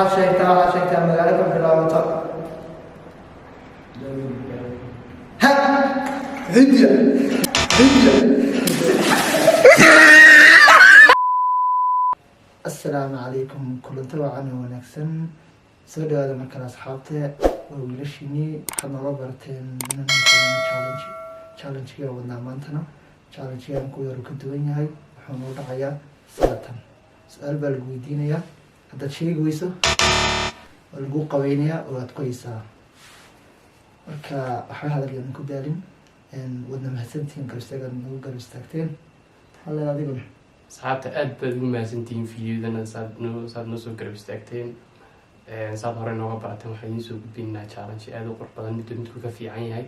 sheegtaa magaalo ka bilaabato ha hindiya assalaamu calaykum kulanti wacan oo wanaagsan soo dhawaada markale asxaabte waa wiilashiinii waxaad nooga barateen inaan challenge-ga wadnaa maantana challenge-gaan ku yar ka duwan yahay wuxuu noo dhacayaa sidatan su-aal baa lagu weydiinayaa haddaad sheegi weyso waa lagu qabeynayaa oo aad qoysaa marka waxba hadalyadan ku daalin wadna mahadsantihiin garistaagan nagu garab istaagteen hale adiguna asxaabta aad baad ugu mahadsantihiin videodana saad noo soo garab istaagteen saad hore nooga barateen waxaa idiin soo gudbinaynaa challenge aada u qurux badan midku ka fiican yahay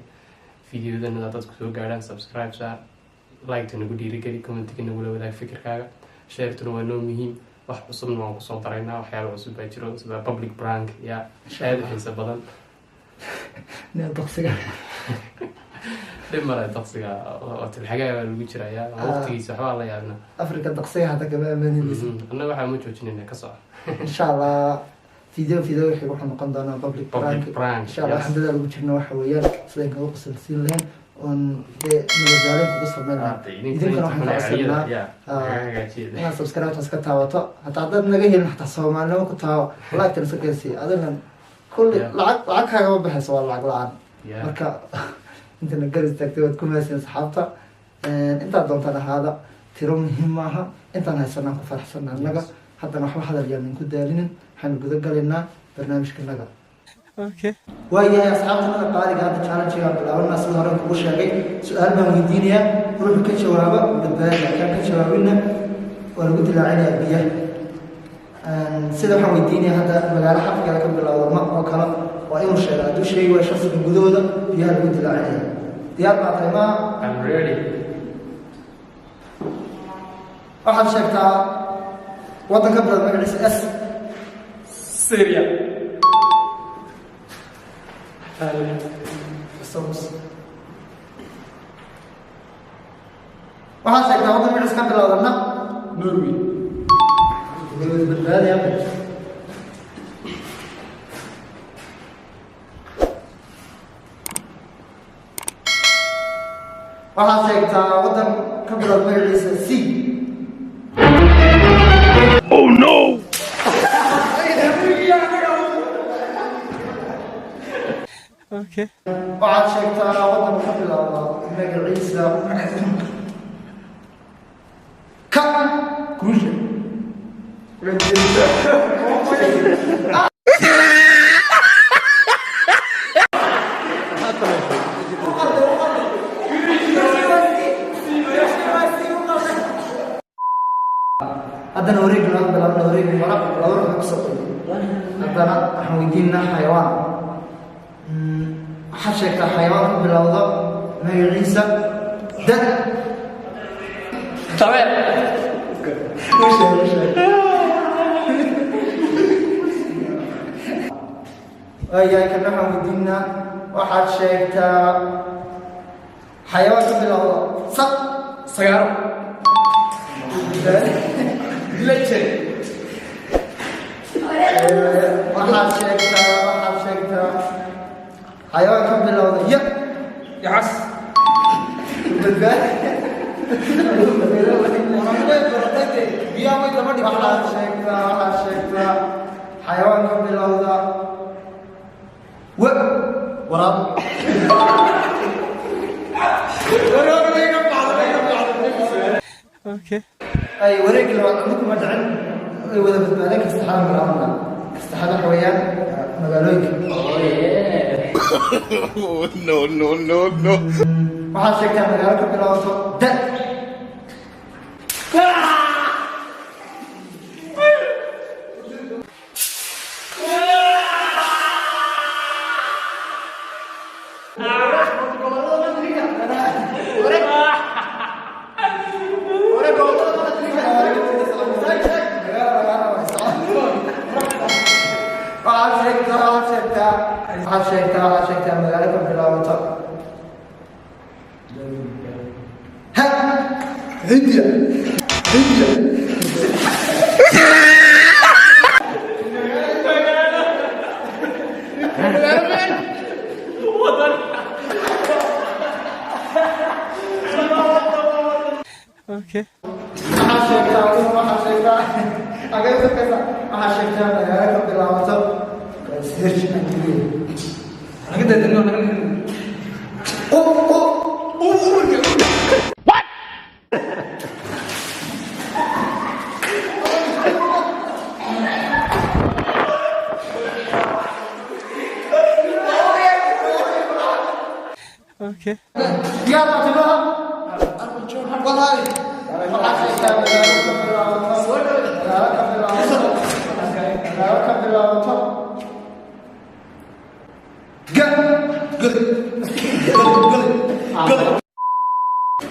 videodana dadku soo gaadhaan subscribe saar like-ta nagu dhiirigeli commentiga nagula wadaag fikirkaaga sharetuna waa noo muhiim wax cusubna waan kusoo daraynaa waxyaaba cusub baa jiro sida public prank ya aada u xiisa badan daqsiga dhib male daqsiga oo tilxagaa baa lagu jirayaa waqtigiisa waxbaa la yaabna afrika daqsiga hadda kama amaaninaysa annaga waxaa ma joojinayna ka soco insha allah video wixii wuxuu noqon doonaa public prank insha allah xamdada lagu jirna waxa weeyaan siday kaga qusalsiin lahayn oon dee nabadgaalin kugu sameynaa idinkana waxaan ka codsanaa inaad subscribe-taas ka taabato hataa haddaad naga helin hataa soomaalinimo ku taawo like-tan iska geysi adina kulli lacag kaagama baxayso waa lacag la-aan marka intana gar istaagtay waad ku mahadsan asxaabta intaad doontaan ahaada tiro muhiim maaha intaan haysanaan ku faraxsana annaga haddana waxba hadal yaanan ku daalinin waxaanu guda galaynaa barnaamijkanaga waayahay asxaabtanada qaaliga hadda challenge-ga bilaabanaa sida hore kugu sheegay su-aal baan weydiinayaa ruuxu ka jawaaba badbaadiya kaan ka jawaabina waa lagu dilaacinayaa biyaha sida waxaan weydiinayaa hadda magaalo xafigeeda ka bilowda ma oo kale waa inuu sheega hadduu sheegi waa shaqsiga gudahooda biyaha lagu dilaacinaya diyaar baa tahay ma waxaad sheegtaa waddan ka bilowda magaciisa s Syria waxaad sheegtaa waddan magaciisa ka bilowda na Norway badbaadiya waxaad sheegtaa waddan ka bilowda magaciisa c Oh no! waxaad sheegtaa waddan ka bilowda magaciisa ka guusha haddana wareeg laga bilaabna wareeg mara laba ruux kusoo haddana waxaan weydiinaa xayawaan waxaad sheegtaa xayawaan ka bilowda magaciisa da Shabeel waayahay kana waxaan weydiinaa waxaad sheegtaa xayawaan ka bilowda sa sagaaro legend waxaad sheegtaa xayawaan ka bilowda ya yacas waxaad sheegtaa xayawaan ka bilowda waraab ay wareegi labaad cunno kuma dhicin ay wada badbaadeen kastaxada bilaabana kastaxada waxa weeyaan magaalooyinka No. waxaad sheegtaa magaalo ka bilaabato da waxaad sheegtaa magaalo ka bilaabato ha hindiya كذا ما شفتها أنا كم بالعمصة سيرش أنتي أنا كده دنيا أنا What? Okay. يا فاطمة والله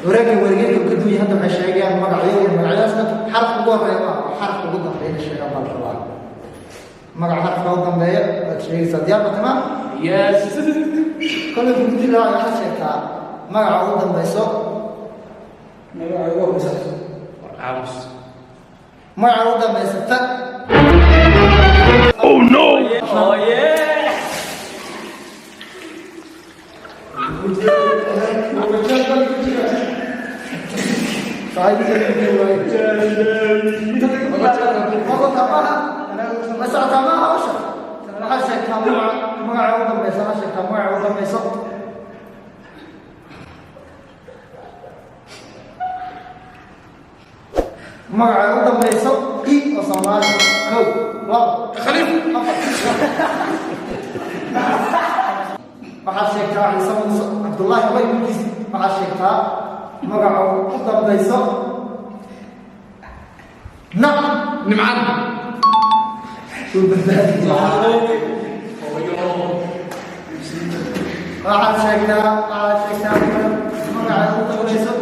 ورقي ورقي كدو يهدم هالشيء مقعية المقعية حرف قوة حرف قوة بين الشيء ما شاء الله مقع حرف قوة بين الشيء صديق تمام Yes. كل يوم تجي لا يحسك مقع قوة بيسو مقع قوة بيسو عاوز. مقع قوة بيسو Oh no! Oh yeah. صحيح ما تماها بس تماها وش حسك ما عوض بس حسك ما عوض بس ما عوض بس إيه وصمات كو لا خليل ما حسك يسمى عبد الله وين ما حسك magaca u dambayso nimcan waxaad sheegtaa magaca u dambayso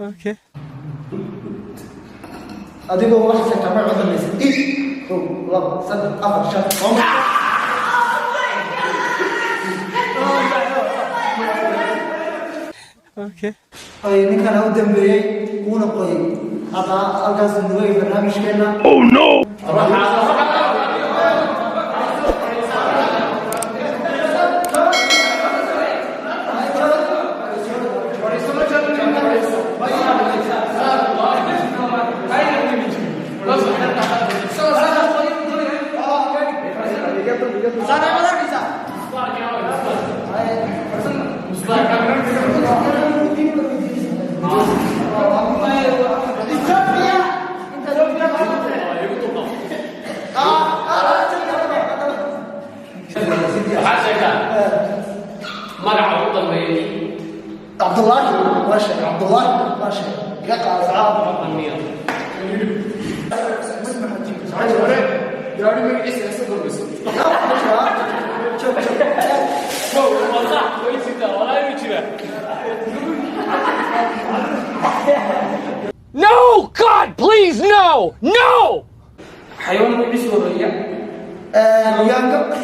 Okay. adigoo wax ka tabar codaysa ko laba saddex afar shan Okay. ay ninkan u dambeeyay una qoyay hada halkaas nuugay barnaamijkeena Oh no! عبد الله ماشي عبد الله ماشي يقع اصحاب النية. No! God, please, no! No! حيوان يعيش ولا يانجب